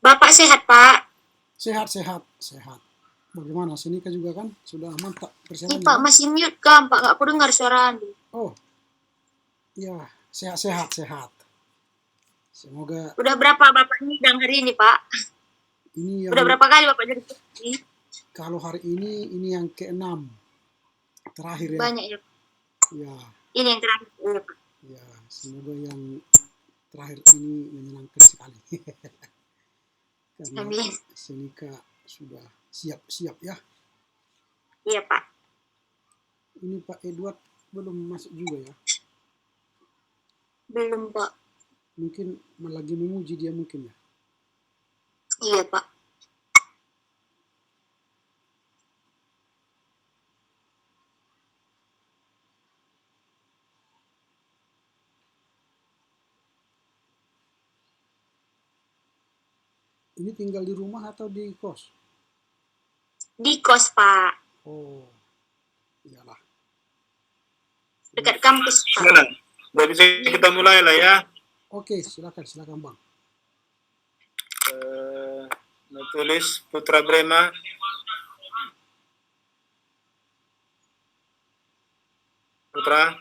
Bapak sehat, Pak? Sehat, sehat, sehat. Bagaimana? Senika juga kan? Sudah aman tak Ini persiapannya Pak kan? masih mute kan, Pak? Nggak aku dengar suara Anda. Oh, ya, sehat, sehat, sehat. Semoga Udah berapa Bapak nyidang hari ini, Pak? ini Udah yang berapa kali Bapak jadi saksi? kalau hari ini yang keenam terakhir ya. Banyak ya. Ya, Ini yang terakhir ya, Pak. ya, semoga yang terakhir ini menyenangkan sekali. Karena Amin. Senika sudah siap-siap ya. Iya, Pak. Ini Pak Edward belum masuk juga ya. Belum, Pak. Mungkin lagi memuji dia mungkin ya. Iya, Pak. Ini tinggal di rumah atau di kos? Di kos, Pak. Oh, iyalah. Dekat kampus, Pak. Gimana? Udah bisa kita mulai lah ya. Oke, silakan, silakan Bang. Tulis Putra Brema. Putra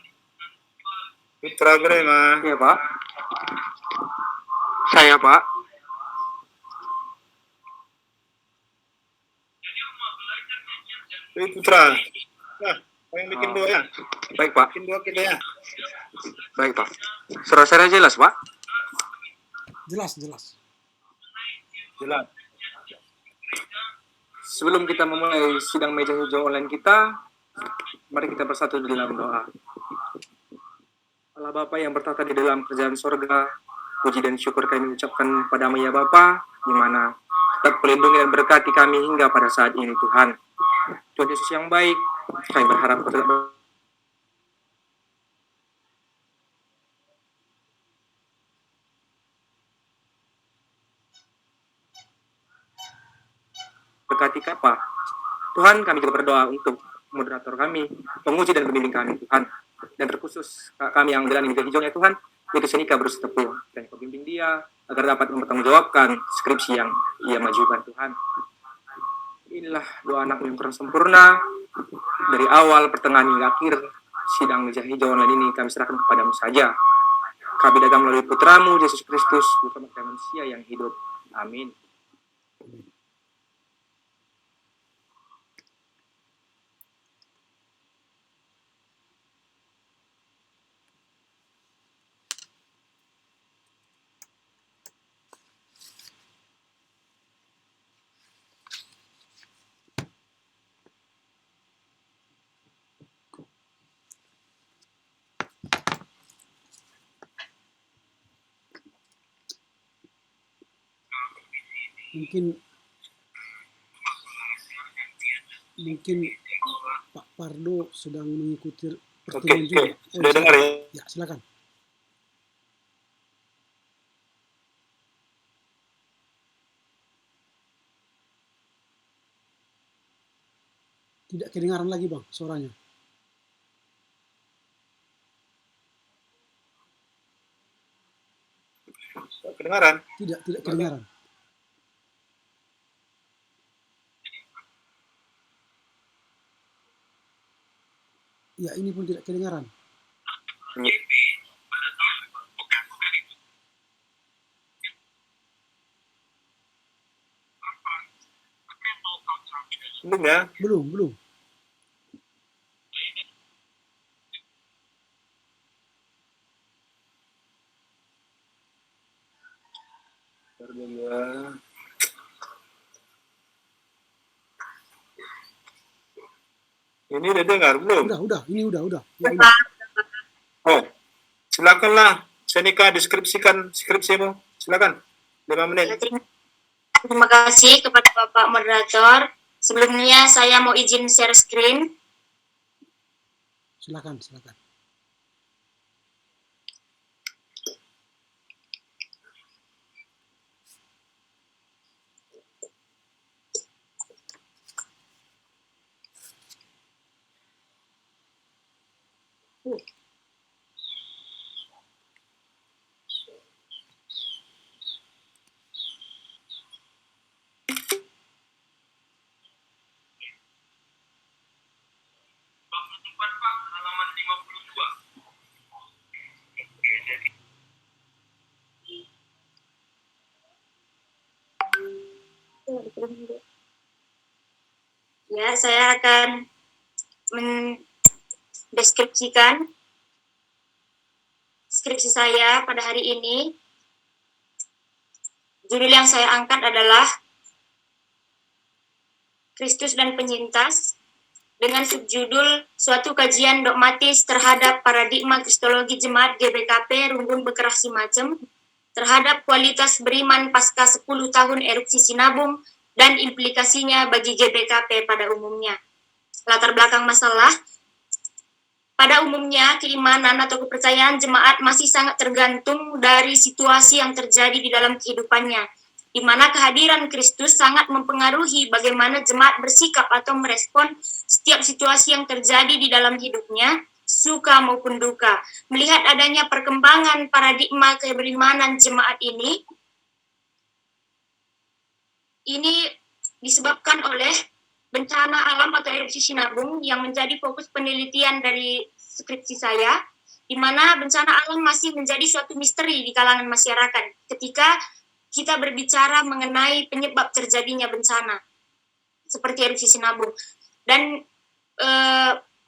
Brema. Iya, Pak. Saya, Pak. Putra. Nah, yang bikin dua ya. Baik, Pak. Bikin dua kita ya. Baik, Pak. Suara saya jelas, Pak? Jelas, jelas. Jelas. Sebelum kita memulai sidang meja hijau online kita, mari kita bersatu di dalam doa. Allah Bapa yang bertata di dalam kerajaan sorga, puji dan syukur kami ucapkan padamu ya Bapa, di mana tetap pelindungi dan berkati kami hingga pada saat ini Tuhan. Tuhan Yesus yang baik, kami berharap Kau tetap berkati apa? Tuhan, kami juga berdoa untuk moderator kami, penguji dan pembimbing kami Tuhan. Dan terkhusus kami yang jalan meja hijaunya Tuhan, yaitu Senika Bruce Tepul. Dan Kau bimbing dia agar dapat mempertanggungjawabkan skripsi yang ia majukan Tuhan. Inilah doa anak yang kurang sempurna. Dari awal, pertengahan hingga akhir sidang meja hijau online ini kami serahkan kepadamu saja. Kami datang melalui putramu Yesus Kristus, bukan manusia yang hidup. Amin. Mungkin Pak Pardo sedang mengikuti pertemuan juga. Sudah dengar ya? Ya, silakan. Tidak kedengaran lagi Bang suaranya. Kedengaran? Tidak kedengaran. Ya, ini pun tidak kedengaran. Belum ya? Belum. Ini udah dengar belum? Udah. Ini udah. Ya, Pak. Oh, silakanlah Senika deskripsikan skripsimu. Silakan. 5 menit. Terima kasih kepada Bapak Moderator. Sebelumnya saya mau izin share screen. Silakan. Ya, saya akan mendeskripsikan skripsi saya pada hari ini. Judul yang saya angkat adalah Kristus dan Penyintas, dengan subjudul Suatu Kajian Dogmatis Terhadap Paradigma Kristologi Jemaat GBKP Rumbun Bekerah Simacem terhadap kualitas beriman pasca 10 tahun erupsi Sinabung dan implikasinya bagi GBKP pada umumnya. Latar belakang masalah, pada umumnya keimanan atau kepercayaan jemaat masih sangat tergantung dari situasi yang terjadi di dalam kehidupannya, di mana kehadiran Kristus sangat mempengaruhi bagaimana jemaat bersikap atau merespon setiap situasi yang terjadi di dalam hidupnya, suka maupun duka. Melihat adanya perkembangan paradigma keberimanan jemaat ini disebabkan oleh bencana alam atau erupsi Sinabung yang menjadi fokus penelitian dari skripsi saya, di mana bencana alam masih menjadi suatu misteri di kalangan masyarakat ketika kita berbicara mengenai penyebab terjadinya bencana seperti erupsi Sinabung. Dan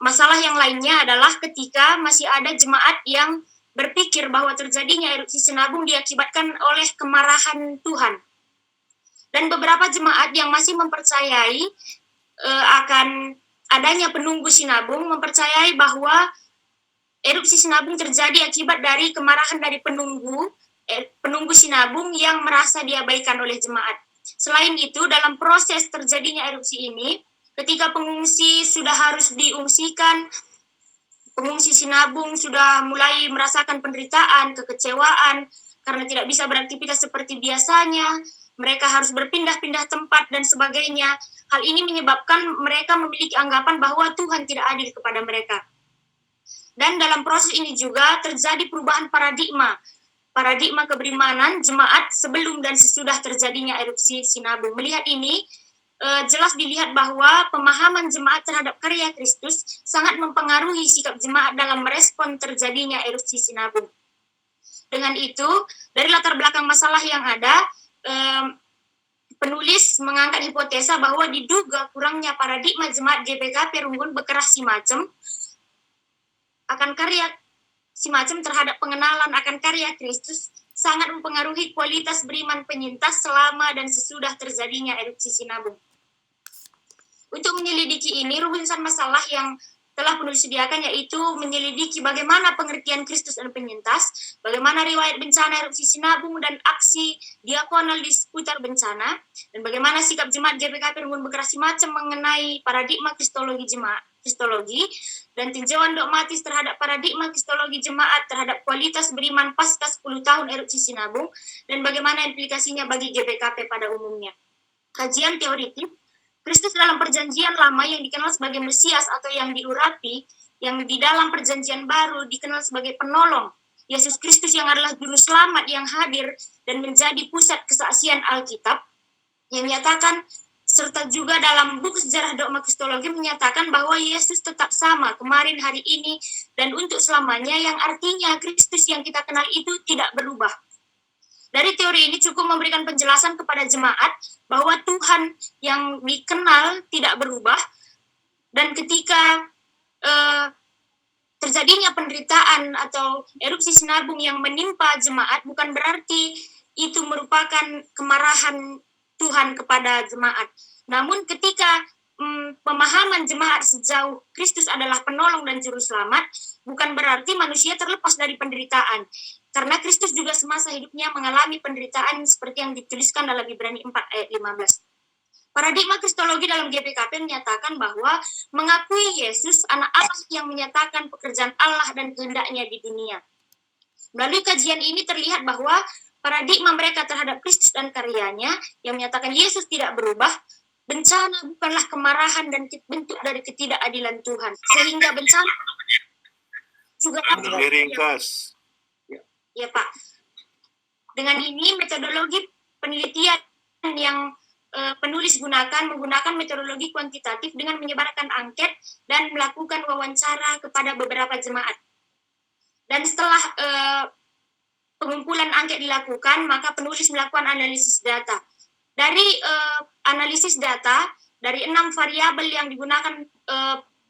masalah yang lainnya adalah ketika masih ada jemaat yang berpikir bahwa terjadinya erupsi Sinabung diakibatkan oleh kemarahan Tuhan. Dan beberapa jemaat yang masih mempercayai akan adanya penunggu Sinabung, mempercayai bahwa erupsi Sinabung terjadi akibat dari kemarahan dari penunggu Sinabung yang merasa diabaikan oleh jemaat. Selain itu, dalam proses terjadinya erupsi ini, ketika pengungsi sudah harus diungsikan, pengungsi Sinabung sudah mulai merasakan penderitaan, kekecewaan, karena tidak bisa beraktivitas seperti biasanya, mereka harus berpindah-pindah tempat dan sebagainya. Hal ini menyebabkan mereka memiliki anggapan bahwa Tuhan tidak adil kepada mereka. Dan dalam proses ini juga terjadi perubahan paradigma keberimanan jemaat sebelum dan sesudah terjadinya erupsi Sinabung. Melihat ini, jelas dilihat bahwa pemahaman jemaat terhadap karya Kristus sangat mempengaruhi sikap jemaat dalam merespon terjadinya erupsi Sinabung. Dengan itu, dari latar belakang masalah yang ada, penulis mengangkat hipotesa bahwa diduga kurangnya paradigma jemaat GBKP Rumbun Bekerah Simacem akan karya Simacem terhadap pengenalan akan karya Kristus sangat mempengaruhi kualitas beriman penyintas selama dan sesudah terjadinya erupsi Sinabung. Untuk menyelidiki ini, rumusan masalah yang telah penulis sediakan yaitu menyelidiki bagaimana pengertian Kristus dan penyintas, bagaimana riwayat bencana erupsi Sinabung dan aksi diakonal di seputar bencana, dan bagaimana sikap jemaat GBKP Rumbun Bekerah Simacem mengenai paradigma kristologi dan tinjauan dogmatis terhadap paradigma kristologi jemaat terhadap kualitas beriman pasca 10 tahun erupsi Sinabung dan bagaimana implikasinya bagi GBKP pada umumnya. Kajian teoritik, Kristus dalam perjanjian lama yang dikenal sebagai Mesias atau yang diurapi, yang di dalam perjanjian baru dikenal sebagai penolong. Yesus Kristus yang adalah juru selamat yang hadir dan menjadi pusat kesaksian Alkitab, yang menyatakan serta juga dalam buku sejarah dogma kristologi menyatakan bahwa Yesus tetap sama kemarin, hari ini, dan untuk selamanya, yang artinya Kristus yang kita kenal itu tidak berubah. Dari teori ini cukup memberikan penjelasan kepada jemaat bahwa Tuhan yang dikenal tidak berubah, dan ketika terjadinya penderitaan atau erupsi Sinabung yang menimpa jemaat bukan berarti itu merupakan kemarahan Tuhan kepada jemaat. Namun ketika pemahaman jemaat sejauh Kristus adalah penolong dan juru selamat, bukan berarti manusia terlepas dari penderitaan. Karena Kristus juga semasa hidupnya mengalami penderitaan seperti yang dituliskan dalam Ibrani 4 ayat 15. Paradigma kristologi dalam GBKP menyatakan bahwa mengakui Yesus anak Allah yang menyatakan pekerjaan Allah dan kehendaknya di dunia. Melalui kajian ini terlihat bahwa paradigma mereka terhadap Kristus dan karyanya yang menyatakan Yesus tidak berubah, bencana bukanlah kemarahan dan bentuk dari ketidakadilan Tuhan. Sehingga bencana juga Diringkas. Ya Pak. Dengan ini metodologi penelitian yang penulis menggunakan metodologi kuantitatif dengan menyebarkan angket dan melakukan wawancara kepada beberapa jemaat. Dan setelah pengumpulan angket dilakukan, maka penulis melakukan analisis data. Dari analisis data, dari 6 variabel yang digunakan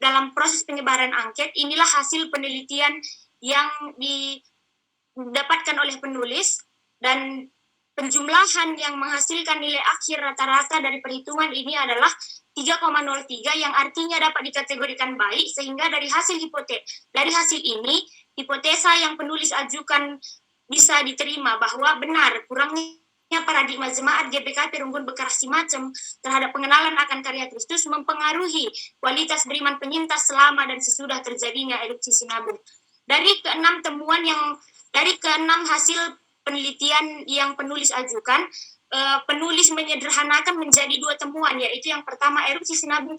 dalam proses penyebaran angket, inilah hasil penelitian yang didapatkan oleh penulis, dan penjumlahan yang menghasilkan nilai akhir rata-rata dari perhitungan ini adalah 3,03 yang artinya dapat dikategorikan baik, sehingga dari hasil ini hipotesa yang penulis ajukan bisa diterima bahwa benar kurangnya paradigma jemaat GPKP Runggun Bekasi Macem terhadap pengenalan akan karya Kristus mempengaruhi kualitas beriman penyintas selama dan sesudah terjadinya erupsi Sinabung. Dari keenam hasil penelitian yang penulis ajukan, penulis menyederhanakan menjadi 2 temuan, yaitu yang pertama erupsi Sinabung